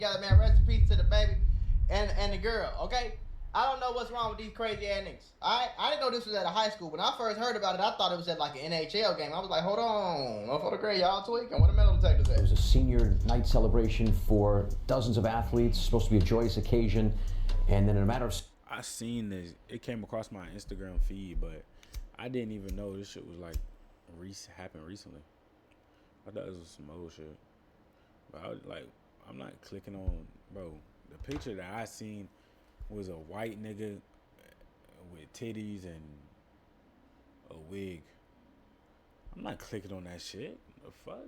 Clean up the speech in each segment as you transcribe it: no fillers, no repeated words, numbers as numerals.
together, man. Rest in peace to the baby and the girl. Okay. I don't know what's wrong with these crazy ass niggas. I didn't know this was at a high school. When I first heard about it, I thought it was at like an NHL game. I was like, hold on, no for the grade, y'all tweaking. What the metal detectors at? It was a senior night celebration for dozens of athletes. Supposed to be a joyous occasion, and then in a matter of I seen this. It came across my Instagram feed, but I didn't even know this shit was like happened recently. I thought this was some old shit. But I'm not clicking on, bro. The picture that I seen was a white nigga with titties and a wig. I'm not clicking on that shit. The fuck?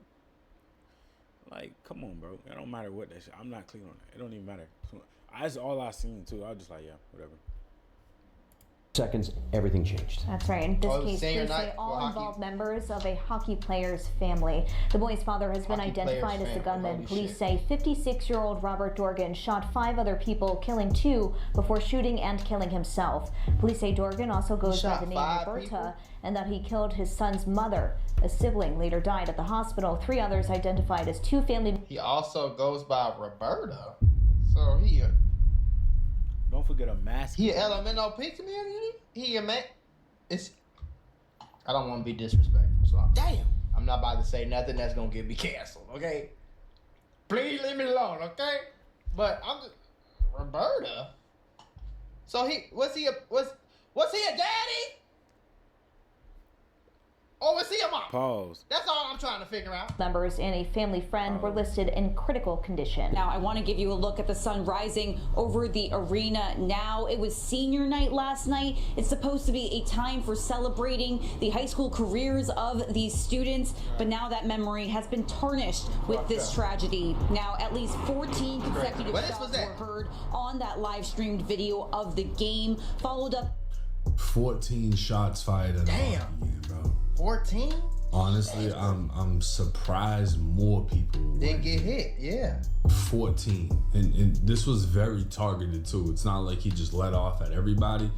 Like, come on, bro. It don't matter what that shit. I'm not clicking on it. It don't even matter. That's all I seen too. I was just like, yeah, whatever. seconds, everything changed. That's right. In this case, police say all involved members of a hockey player's family. The boy's father has been identified as the gunman. Police say 56-year-old Robert Dorgan shot 5 other people, killing 2 before shooting and killing himself. Police say Dorgan also goes by the name Roberta and that he killed his son's mother. A sibling later died at the hospital. 3 others identified as 2 family. He also goes by Roberta. So he don't forget a mask. He elemental pizza man. He a man. It's. I don't want to be disrespectful, so I'm not about to say nothing that's gonna get me canceled. Okay, please leave me alone. Okay, but I'm just Roberta. So was he a daddy? Or was he a mom? Pause. That's all I'm trying to figure out. Members and a family friend were listed in critical condition. Now, I want to give you a look at the sun rising over the arena now. It was senior night last night. It's supposed to be a time for celebrating the high school careers of these students, but now that memory has been tarnished with this tragedy. Now, at least 14 consecutive shots were heard on that live streamed video of the game, followed up. 14 shots fired at a hockey game, bro. 14? Honestly, I'm surprised more people didn't get hit. Yeah. 14, and this was very targeted too. It's not like he just let off at everybody.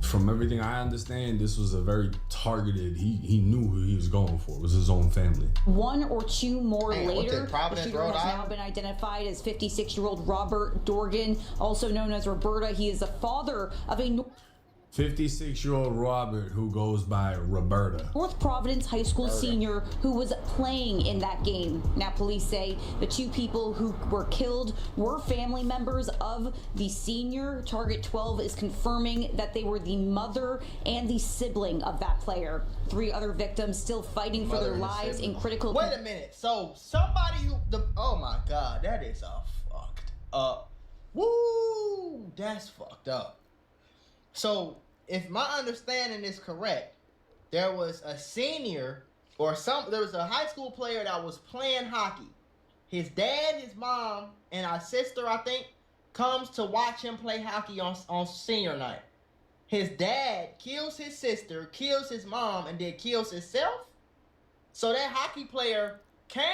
From everything I understand, this was a very targeted. He knew who he was going for. It was his own family. 1 or 2 more later, the shooter has now been identified as 56-year-old Robert Dorgan, also known as Roberta. He is the father of a 56-year-old Robert who goes by Roberta. North Providence High School senior who was playing in that game. Now police say the 2 people who were killed were family members of the senior. Target 12 is confirming that they were the mother and the sibling of that player. 3 other victims still fighting for their lives in critical. Wait a minute. So somebody oh my God, that is a fucked up. Woo, that's fucked up. So if my understanding is correct, there was a senior there was a high school player that was playing hockey. His dad, his mom, and our sister, I think, comes to watch him play hockey on senior night. His dad kills his sister, kills his mom, and then kills himself. So that hockey player came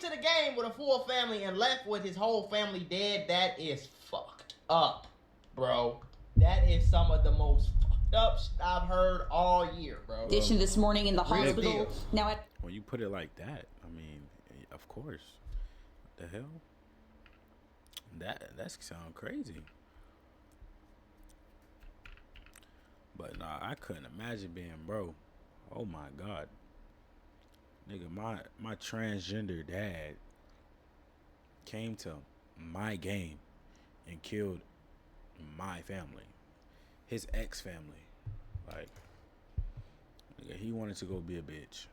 to the game with a full family and left with his whole family dead. That is fucked up, bro. That is some of the most fucked up shit I've heard all year, bro. Addition this morning in the hospital. Now, when you put it like that, I mean, of course. What the hell? That sound crazy. But nah, I couldn't imagine being bro. Oh my God, nigga, my transgender dad came to my game and killed my family, his ex-family. Like, nigga, he wanted to go be a bitch.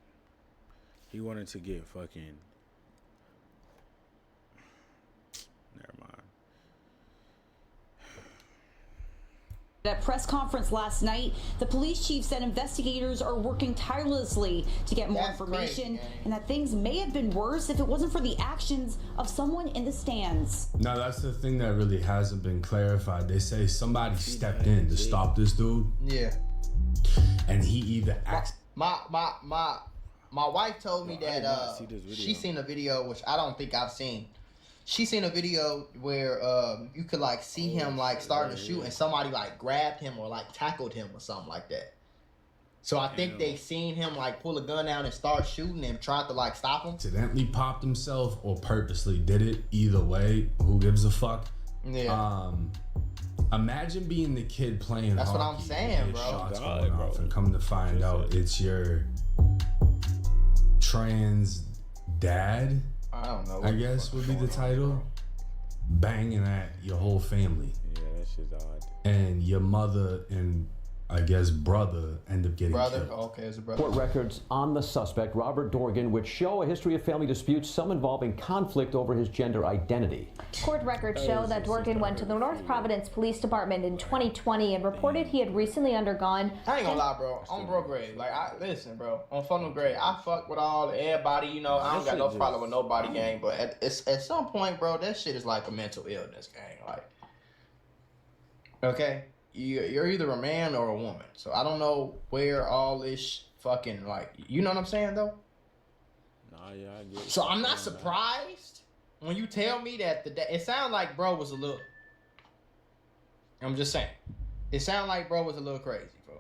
He wanted to get fucking. Never mind. At a press conference last night, the police chief said investigators are working tirelessly to get more information and that things may have been worse if it wasn't for the actions of someone in the stands. Now that's the thing that really hasn't been clarified. They say somebody stepped in to stop this dude. Yeah. And he either acts. My wife told me that she seen a video, which I don't think I've seen. She seen a video where you could like see him like starting to shoot and somebody like grabbed him or like tackled him or something like that. So I think they seen him like pull a gun out and start shooting and tried to like stop him. Accidentally popped himself or purposely did it. Either way, who gives a fuck? Yeah. Imagine being the kid playing That's hockey. what I'm saying, bro. Shots going off and come to find out it's your trans dad. I don't know. I guess would be the title. Banging at your whole family. Yeah, that shit's odd. And your mother and I guess brother end up getting killed. Okay, it's a brother. Court records on the suspect, Robert Dorgan, which show a history of family disputes, some involving conflict over his gender identity. Court records show that Dorgan went to the North Providence Police Department in 2020 and reported he had recently undergone... I ain't gonna lie, bro. On bro grade. Like, listen, bro. On funnel grade, I fuck with everybody, you know. I don't got no problem with nobody, gang. But at some point, bro, that shit is like a mental illness, gang. Like, okay? You're either a man or a woman. So I don't know where all this fucking, like, you know what I'm saying, though? Nah, yeah, I get it. So I'm not surprised when you tell me that it sounded like bro was a little... I'm just saying. It sounded like bro was a little crazy, bro.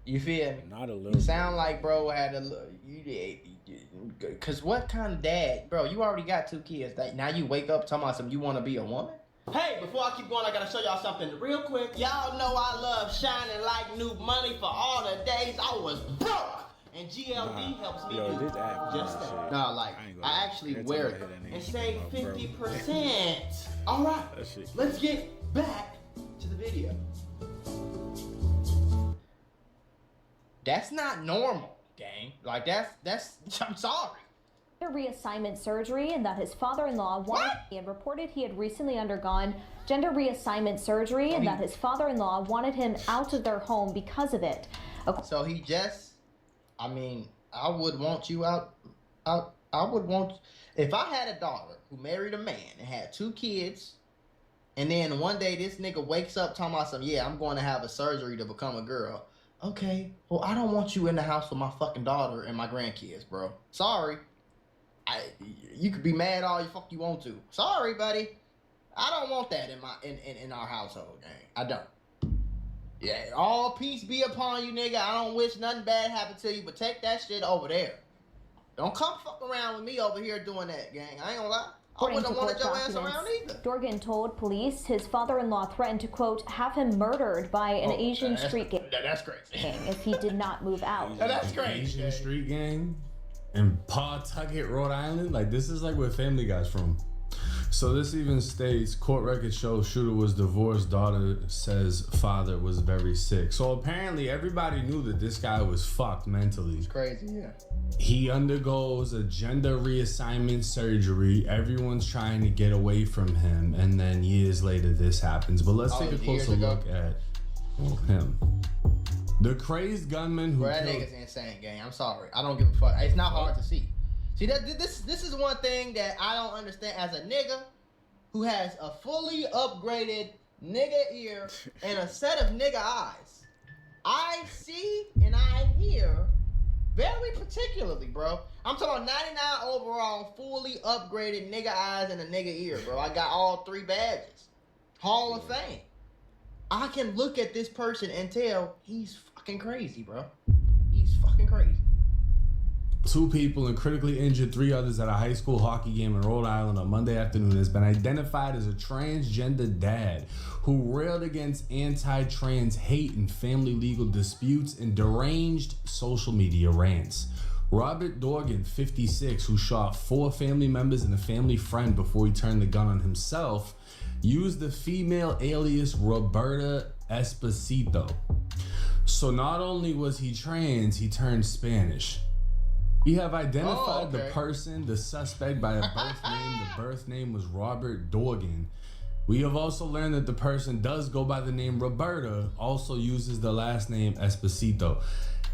You feel me? Not a little. It sound like bro had a little... Because what kind of dad... Bro, you already got 2 kids. Now you wake up talking about something, you want to be a woman? Hey, before I keep going, I gotta show y'all something real quick. Y'all know I love shining like new money for all the days I was broke. And GLD helps me do this app, just shit. that. Nah, like, I actually wear it and save 50%. All right, let's get back to the video. That's not normal, gang. Like, that's I'm sorry. Reassignment surgery, and that his father-in-law wanted and reported he had recently undergone gender reassignment surgery, and that his father-in-law wanted him out of their home because of it. So he just, I mean, I would want you out. I would want, if I had a daughter who married a man and had 2 kids, and then one day this nigga wakes up talking about some, yeah, I'm going to have a surgery to become a girl. Okay, well, I don't want you in the house with my fucking daughter and my grandkids, bro. Sorry. You could be mad all the fuck you want to. Sorry, buddy. I don't want that in our household, gang. I don't. Yeah, all peace be upon you, nigga. I don't wish nothing bad happened to you, but take that shit over there. Don't come fuck around with me over here doing that, gang. I ain't gonna lie. I wouldn't have wanted your ass around either. Dorgan told police his father-in-law threatened to, quote, have him murdered by an Asian street gang. That's crazy. If he did not move out. That's crazy. Asian street gang in Pawtucket, Rhode Island. Like, this is like where Family Guy's from. So this even states, court records show shooter was divorced, daughter says father was very sick. So apparently everybody knew that this guy was fucked mentally. It's crazy, yeah. He undergoes a gender reassignment surgery. Everyone's trying to get away from him. And then years later, this happens. But let's take a closer look at him. The crazed gunman who that nigga's insane, gang. I'm sorry. I don't give a fuck. It's not hard to see. See, this is one thing that I don't understand as a nigga who has a fully upgraded nigga ear and a set of nigga eyes. I see and I hear very particularly, bro. I'm talking about 99 overall, fully upgraded nigga eyes and a nigga ear, bro. I got all 3 badges. Hall of Fame. I can look at this person and tell he's fucking crazy, bro. He's fucking crazy. 2 people and critically injured 3 others at a high school hockey game in Rhode Island on Monday afternoon has been identified as a transgender dad who railed against anti-trans hate and family legal disputes and deranged social media rants. Robert Dorgan, 56, who shot 4 family members and a family friend before he turned the gun on himself, used the female alias Roberta Esposito. So not only was he trans, he turned Spanish. We have identified the person, the suspect, by a birth name. The birth name was Robert Dorgan. We have also learned that the person does go by the name Roberta, also uses the last name Esposito.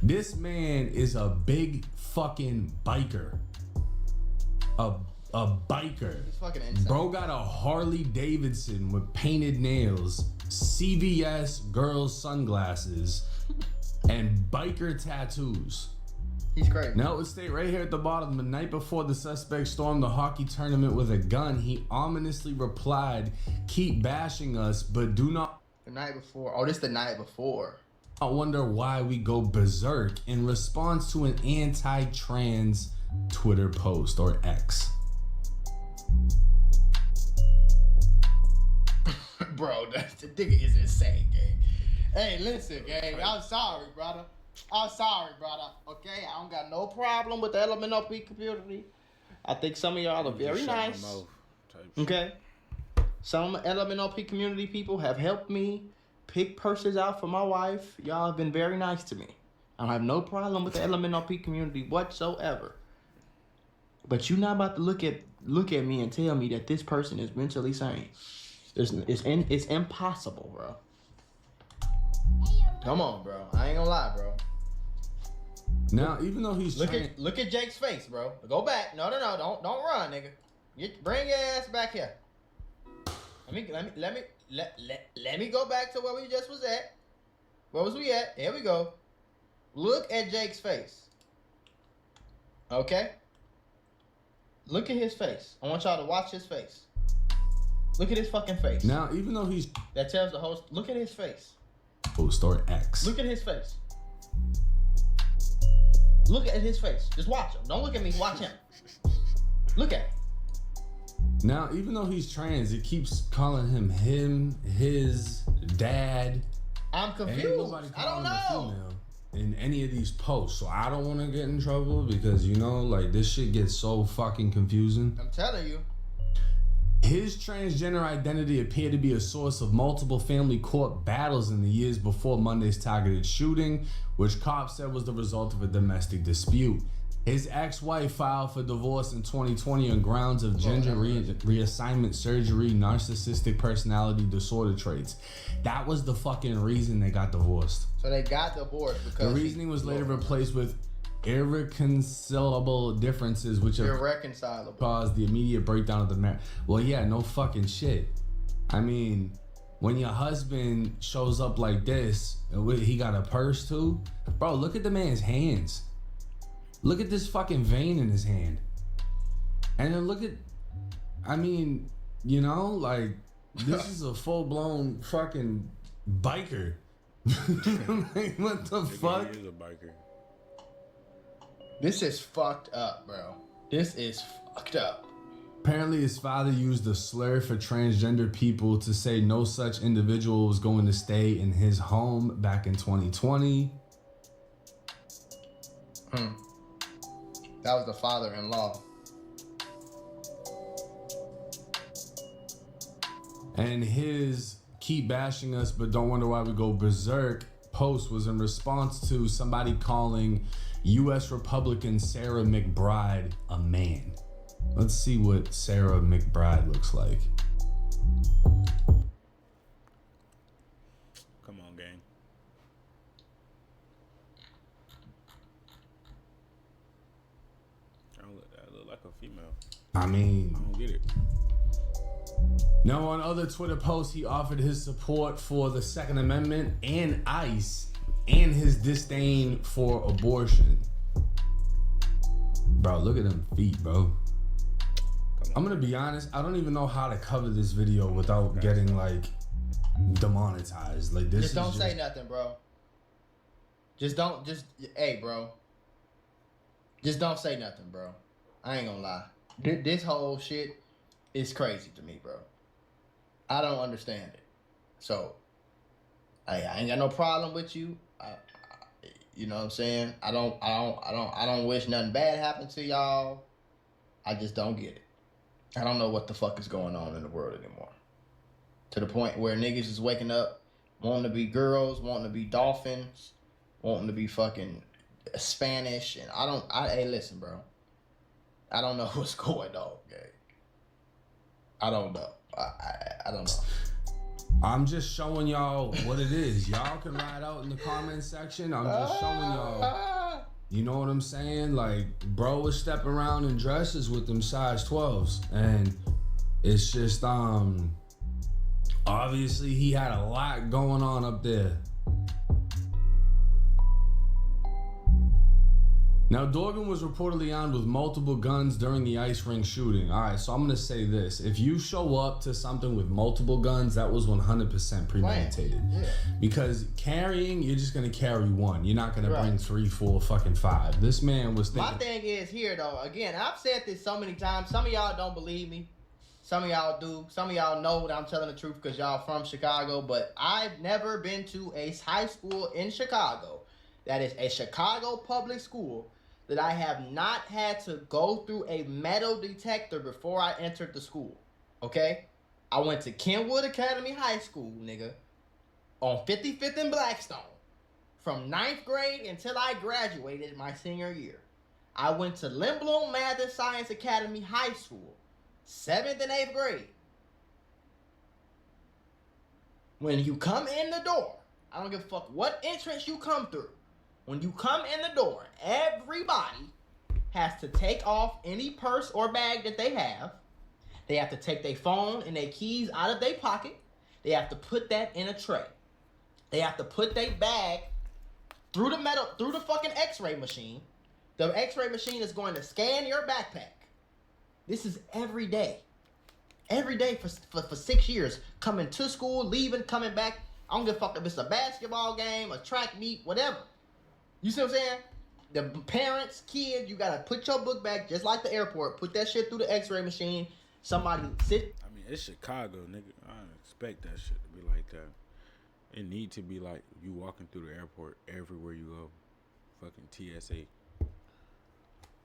This man is a big fucking biker. A biker. He's fucking insane. Bro got a Harley Davidson with painted nails, CVS girls sunglasses, and biker tattoos. He's crazy. Now it would state right here at the bottom, the night before the suspect stormed the hockey tournament with a gun, he ominously replied, "Keep bashing us, but do not..." The night before. Oh, this the night before. I wonder why we go berserk in response to an anti-trans Twitter post or X. Bro, the nigga is insane, gang. Hey, listen, gang. I'm sorry, brother. Okay, I don't got no problem with the LMNOP community. I think some of y'all are very nice. Okay, some LMNOP community people have helped me pick purses out for my wife. Y'all have been very nice to me. I don't have no problem with the LMNOP community whatsoever. But you're not about to look at me and tell me that this person is mentally sane. It's impossible, bro. Come on, bro. I ain't gonna lie, bro. Now, even though he's look at Jake's face, bro. Go back. No, don't run, nigga. Bring your ass back here. Let me go back to where we just was at. Where was we at? Here we go. Look at Jake's face. Okay? Look at his face. I want y'all to watch his face. Look at his fucking face. Now, even though he's... That tells the host, look at his face. Post or X. Look at his face. Look at his face. Just watch him. Don't look at me. Watch him. Look at him. Now, even though he's trans, it keeps calling him, his, dad. I'm confused. I don't know. In any of these posts. So I don't want to get in trouble because, you know, like, this shit gets so fucking confusing. I'm telling you. His transgender identity appeared to be a source of multiple family court battles in the years before Monday's targeted shooting, which cops said was the result of a domestic dispute. His ex-wife filed for divorce in 2020 on grounds of gender reassignment surgery, narcissistic personality disorder traits. That was the fucking reason they got divorced. So they got divorced because... The reasoning was later replaced with irreconcilable differences, which have caused the immediate breakdown of the marriage. Well, yeah, no fucking shit. I mean, when your husband shows up like this, he got a purse too? Bro, look at the man's hands. Look at this fucking vein in his hand. And then look at, I mean, you know, like, this is a full-blown fucking biker. Like, what the fuck? He is a biker. This is fucked up, bro. This is fucked up. Apparently, his father used a slur for transgender people to say no such individual was going to stay in his home back in 2020. That was the father-in-law. And his keep bashing us but don't wonder why we go berserk post was in response to somebody calling U.S. Republican Sarah McBride a man. Let's see what Sarah McBride looks like. Come on, gang. I look like a female. I mean, I don't get it. Now, on other Twitter posts, he offered his support for the Second Amendment and ICE and his disdain for abortion. Bro, look at them feet, bro. I'm gonna be honest, I don't even know how to cover this video without getting like demonetized. Like this. Just don't say nothing, bro. Hey, bro. Just don't say nothing, bro. I ain't gonna lie. This whole shit is crazy to me, bro. I don't understand it. So, I ain't got no problem with you. You know what I'm saying? I don't wish nothing bad happened to y'all. I just don't get it. I don't know what the fuck is going on in the world anymore. To the point where niggas is waking up wanting to be girls, wanting to be dolphins, wanting to be fucking Spanish, and hey, listen, bro. I don't know what's going on, gang. I don't know. I don't know. I'm just showing y'all what it is. Y'all can write out in the comment section. I'm just showing y'all. You know what I'm saying? Like, bro was stepping around in dresses with them size 12s. And it's just, obviously he had a lot going on up there. Now, Dorgan was reportedly armed with multiple guns during the ice rink shooting. All right, so I'm going to say this. If you show up to something with multiple guns, that was 100% premeditated. Yeah. Because carrying, you're just going to carry one. You're not going to bring 3, 4, fucking 5. This man was thinking... My thing is here, though. Again, I've said this so many times. Some of y'all don't believe me. Some of y'all do. Some of y'all know that I'm telling the truth because y'all from Chicago. But I've never been to a high school in Chicago that is a Chicago public school that I have not had to go through a metal detector before I entered the school. Okay? I went to Kenwood Academy High School, nigga, on 55th and Blackstone from 9th grade until I graduated my senior year. I went to Lindblom Math and Science Academy High School, 7th and 8th grade. When you come in the door, I don't give a fuck what entrance you come through. When you come in the door, everybody has to take off any purse or bag that they have. They have to take their phone and their keys out of their pocket. They have to put that in a tray. They have to put their bag through the fucking x-ray machine. The x-ray machine is going to scan your backpack. This is every day. Every day for 6 years. Coming to school, leaving, coming back. I don't give a fuck if it's a basketball game, a track meet, whatever. You see what I'm saying? The parents, kids, you gotta put your book back just like the airport. Put that shit through the x-ray machine. Somebody sit. I mean, it's Chicago, nigga. I don't expect that shit to be like that. It need to be like you walking through the airport everywhere you go. Fucking TSA.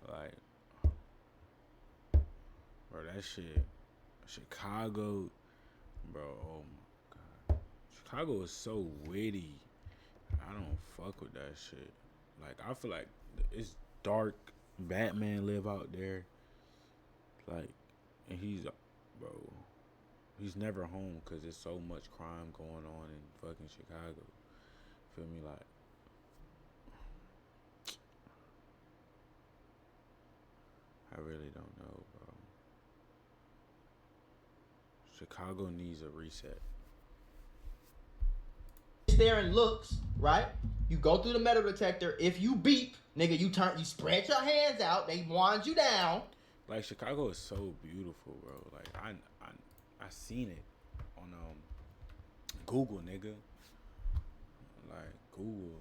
Like, bro, that shit. Chicago, bro, oh my God. Chicago is so witty. I don't fuck with that shit. Like, I feel like it's dark. Batman live out there. Like, and he's never home because there's so much crime going on in fucking Chicago. Feel me? Like, I really don't know, bro. Chicago needs a reset. There and looks, right? You go through the metal detector. If you beep, nigga, you spread your hands out. They wand you down. Like, Chicago is so beautiful, bro. Like, I seen it on Google, nigga. Like, Google.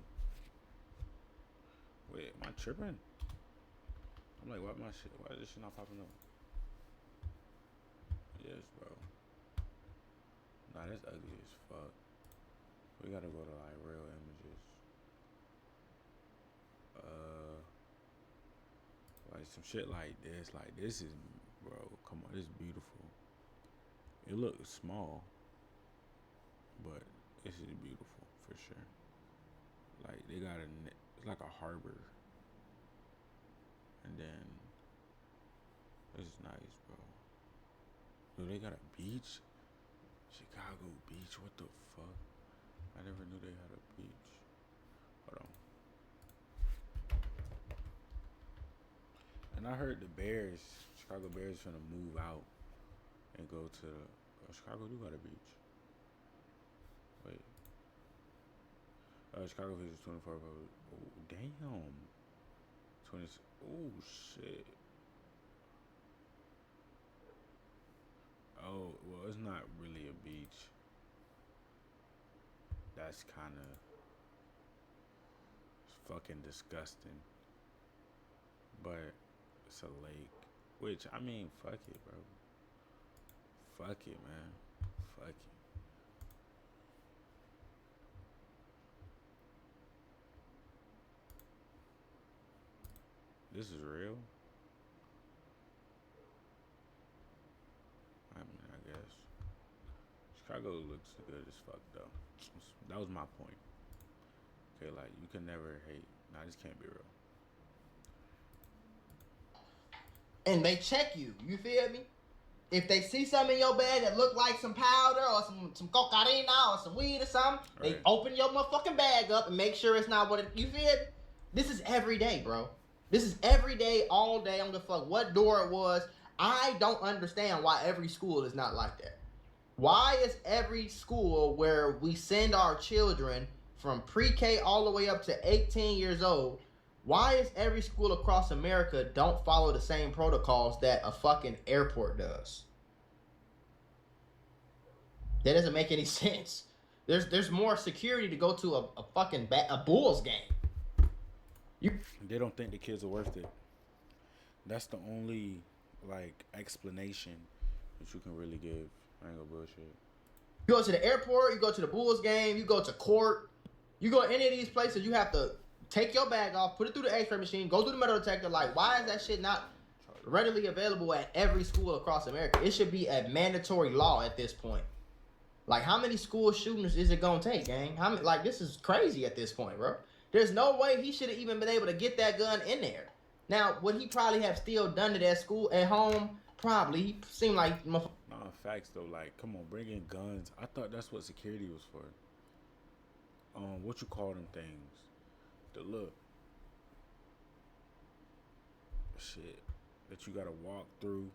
Wait, am I tripping? I'm like, why is this shit not popping up? Yes, bro. Nah, that's ugly as fuck. We gotta go to like real images. Like some shit like this. Like, this is, bro, come on, this is beautiful. It looks small, but this is beautiful for sure. Like, they got it's like a harbor. And then this is nice, bro. Dude, they got a beach? Chicago Beach, what the fuck? I never knew they had a beach. Hold on. And I heard the Bears, Chicago Bears, finna move out and go to Chicago do got a beach. Wait. Chicago Beach is 24. Oh, damn. 20. Oh, shit. Oh, well, it's not really a beach. That's kind of fucking disgusting. But it's a lake. Which, I mean, fuck it, bro. Fuck it, man. Fuck it. This is real? I mean, I guess. Chicago looks good as fuck, though. That was my point. Okay, like, you can never hate. Nah, this can't be real. And they check you. You feel me? If they see something in your bag that look like some powder or some cocaina or some weed or something, they open your motherfucking bag up and make sure it's not what it... You feel me? This is every day, bro. This is every day, all day. I don't give a fuck what door it was. I don't understand why every school is not like that. Why is every school where we send our children from pre-K all the way up to 18 years old, Why is every school across America don't follow the same protocols that a fucking airport does? That doesn't make any sense. There's more security to go to a fucking a Bulls game. They don't think the kids are worth it. That's the only like explanation that you can really give. I ain't gonna bullshit. You go to the airport, you go to the Bulls game, you go to court, you go to any of these places, you have to take your bag off, put it through the X-ray machine, go through the metal detector. Like, why is that shit not readily available at every school across America? It should be a mandatory law at this point. Like, how many school shootings is it gonna take, gang? How many? Like, this is crazy at this point, bro. There's no way he should have even been able to get that gun in there. Now, would he probably have still done it at school, at home? Probably. He seemed like... No, facts, though. Like, come on, bring in guns. I thought that's what security was for. What you call them things? The look. Shit. That you gotta walk through.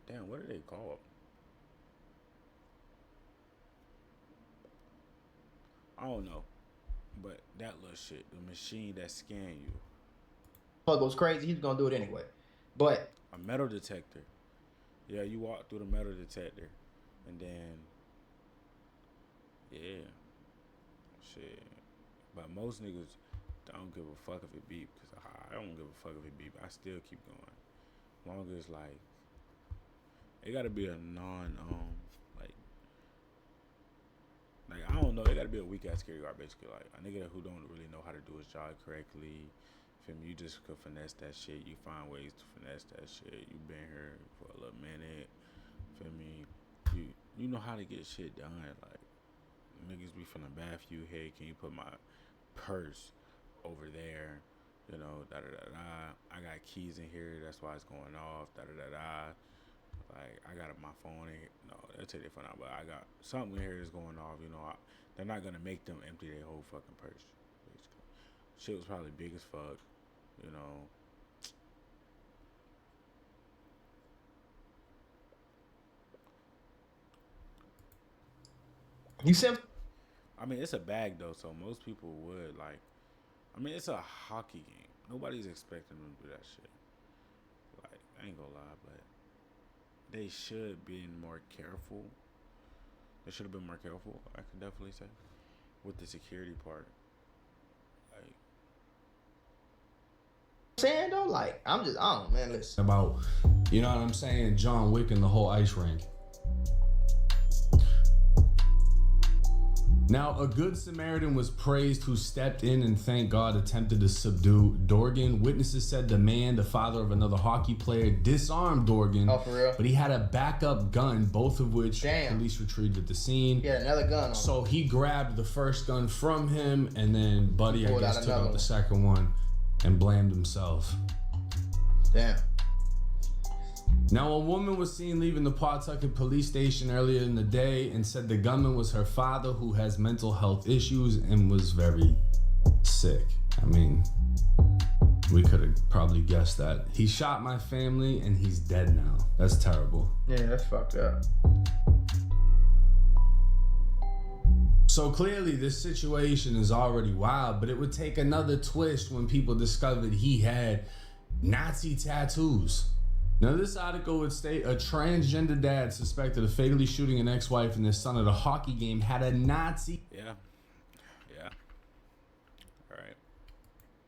Damn, what are they called? I don't know. But that little shit. The machine that scan you. Fuck goes crazy. He's gonna do it anyway. But... a metal detector. Yeah, you walk through the metal detector. And then... yeah. Shit. But most niggas don't give a fuck if it beep. Because I don't give a fuck if it beep. I still keep going. As long as, like... it gotta be a like, I don't know. It gotta be a weak-ass security guard, basically. Like, a nigga who don't really know how to do his job correctly. Feel me? You just could finesse that shit. You find ways to finesse that shit. You been here for a little minute. Feel me? You know how to get shit done. Like, niggas be finna bath you. Hey, can you put my purse over there? You know, da-da-da-da. I got keys in here. That's why it's going off. Da-da-da-da. Like, I got my phone in here. No, they'll take their phone out. But I got something in here that's going off. You know, they're not going to make them empty their whole fucking purse, basically. Shit was probably big as fuck. You know. You said... I mean, it's a bag, though, so most people would, like... I mean, it's a hockey game. Nobody's expecting them to do that shit. Like, I ain't gonna lie, but... they should have been more careful. They should have been more careful, I can definitely say. With the security part. Like... saying, though? Like, I don't, man, listen. About, you know what I'm saying? John Wick and the whole ice rink. Now, a good Samaritan was praised who stepped in and, thank God, attempted to subdue Dorgan. Witnesses said the man, the father of another hockey player, disarmed Dorgan. Oh, for real? But he had a backup gun, both of which police retrieved at the scene. He had another gun on him. So he grabbed the first gun from him, and then Buddy, I guess, took out the second one and blamed himself. Damn. Now, a woman was seen leaving the Pawtucket police station earlier in the day and said the gunman was her father, who has mental health issues and was very sick. I mean, we could have probably guessed that. He shot my family and he's dead now. That's terrible. Yeah, that's fucked up. So clearly this situation is already wild, but it would take another twist when people discovered he had Nazi tattoos. Now, this article would state a transgender dad suspected of fatally shooting an ex-wife and his son at a hockey game had a Nazi All right.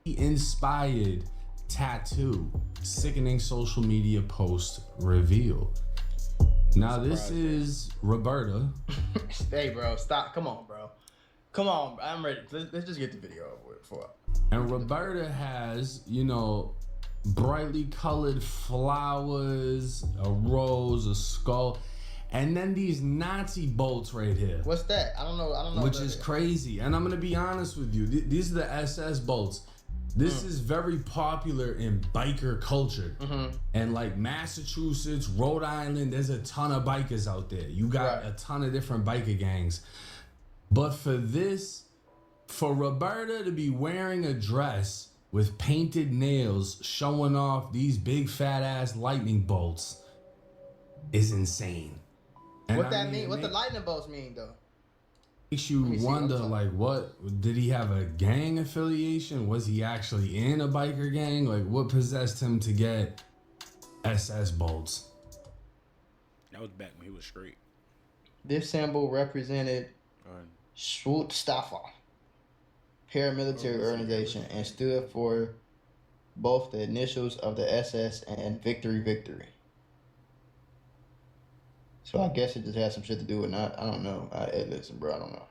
inspired tattoo. Sickening social media post reveal. Now, this is Roberta. Hey, bro, stop. Come on, bro. Come on, I'm ready. Let's just get the video over with. For And Roberta has, you know, brightly colored flowers, a rose, a skull, and then these Nazi bolts right here. What's that? I don't know. Which is crazy. And I'm gonna be honest with you. These are the SS bolts. This is very popular in biker culture. And like Massachusetts, Rhode Island, there's a ton of bikers out there. You got a ton of different biker gangs. But for Roberta to be wearing a dress with painted nails showing off these big fat ass lightning bolts is insane. What that mean? What the lightning bolts mean, though? makes you wonder, like, what did he have a gang affiliation? Was he actually in a biker gang? Like, what possessed him to get SS bolts? That was back when he was straight. This symbol represented Schutzstaffel, paramilitary organization, and stood for both the initials of the SS and victory. So I guess it just has some shit to do with I don't know. Listen, bro, I don't know.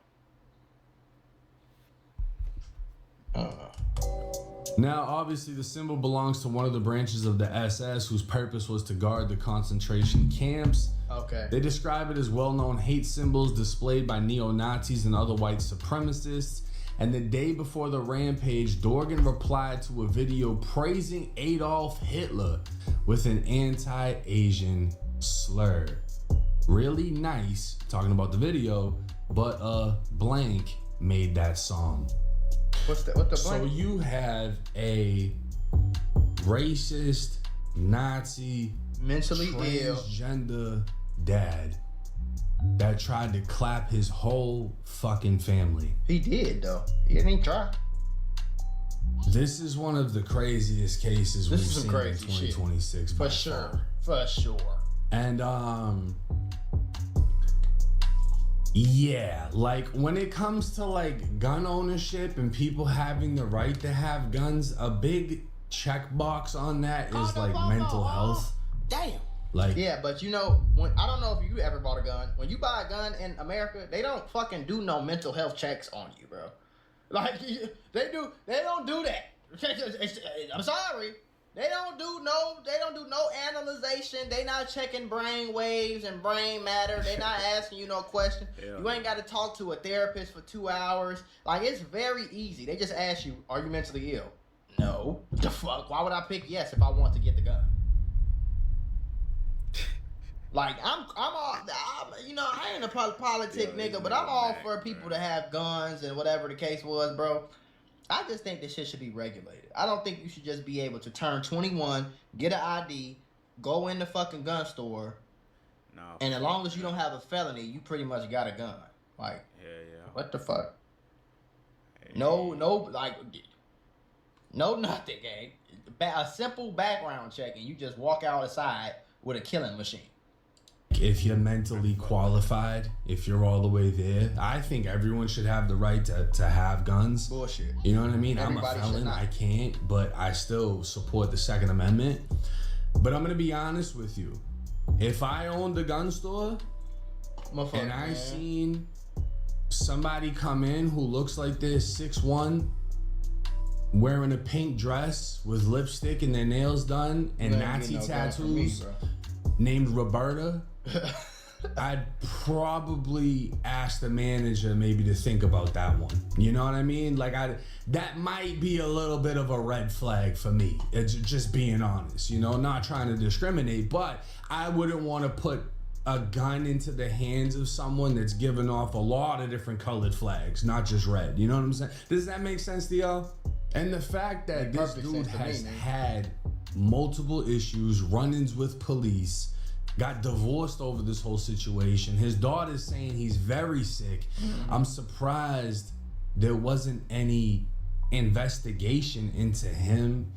Now, obviously, the symbol belongs to one of the branches of the SS whose purpose was to guard the concentration camps. Okay. They describe it as well-known hate symbols displayed by neo-Nazis and other white supremacists. And the day before the rampage, Dorgan replied to a video praising Adolf Hitler with an anti-Asian slur. Really nice, talking about the video, but blank made that song. What's the blank? So you have a racist, Nazi, mentally ill, transgender dad that tried to clap his whole fucking family. He did, though. He didn't even try. This is one of the craziest cases we've seen in 2026. For sure. And yeah, like when it comes to like gun ownership and people having the right to have guns, a big checkbox on that is like mental health. Damn. Like, yeah, but you know, I don't know if you ever bought a gun. When you buy a gun in America, they don't fucking do no mental health checks on you, bro. Like they don't do that. I'm sorry. They don't do no analyzation. They not checking brain waves and brain matter. They not asking you no question. Yeah. You ain't got to talk to a therapist for 2 hours. Like, it's very easy. They just ask you, are you mentally ill? No. What the fuck? Why would I pick yes if I want to get the gun? Like, I'm all, you know, I ain't a politic nigga, but I'm all for people to have guns and whatever the case was, bro. I just think this shit should be regulated. I don't think you should just be able to turn 21, get an ID, go in the fucking gun store, and as long as you don't have a felony, you pretty much got a gun. Like, what the fuck? No, like, no nothing, gang. A simple background check, and you just walk outside with a killing machine. If you're mentally qualified, if you're all the way there, I think everyone should have the right to have guns. Bullshit. You know what I mean? Everybody I'm a felon. I can't, but I still support the Second Amendment. But I'm going to be honest with you. If I owned a gun store and I seen somebody come in who looks like this, 6'1", wearing a pink dress with lipstick and their nails done and Nazi tattoos, named Roberta, I'd probably ask the manager maybe to think about that one. You know what I mean? Like, that might be a little bit of a red flag for me. It's just being honest, you know, not trying to discriminate, but I wouldn't want to put a gun into the hands of someone that's giving off a lot of different colored flags, not just red. You know what I'm saying? Does that make sense to y'all? And the fact that this dude has had multiple issues, run-ins with police, got divorced over this whole situation. His daughter's saying he's very sick. I'm surprised there wasn't any investigation into him,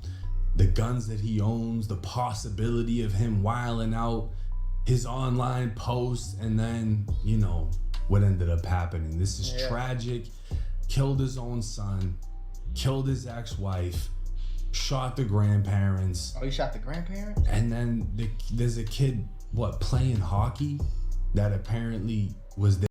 the guns that he owns, the possibility of him wilding out, his online posts, and then, you know, what ended up happening. This is tragic. Killed his own son, killed his ex-wife, shot the grandparents. Oh, he shot the grandparents? And then there's a kid, playing hockey that apparently was there.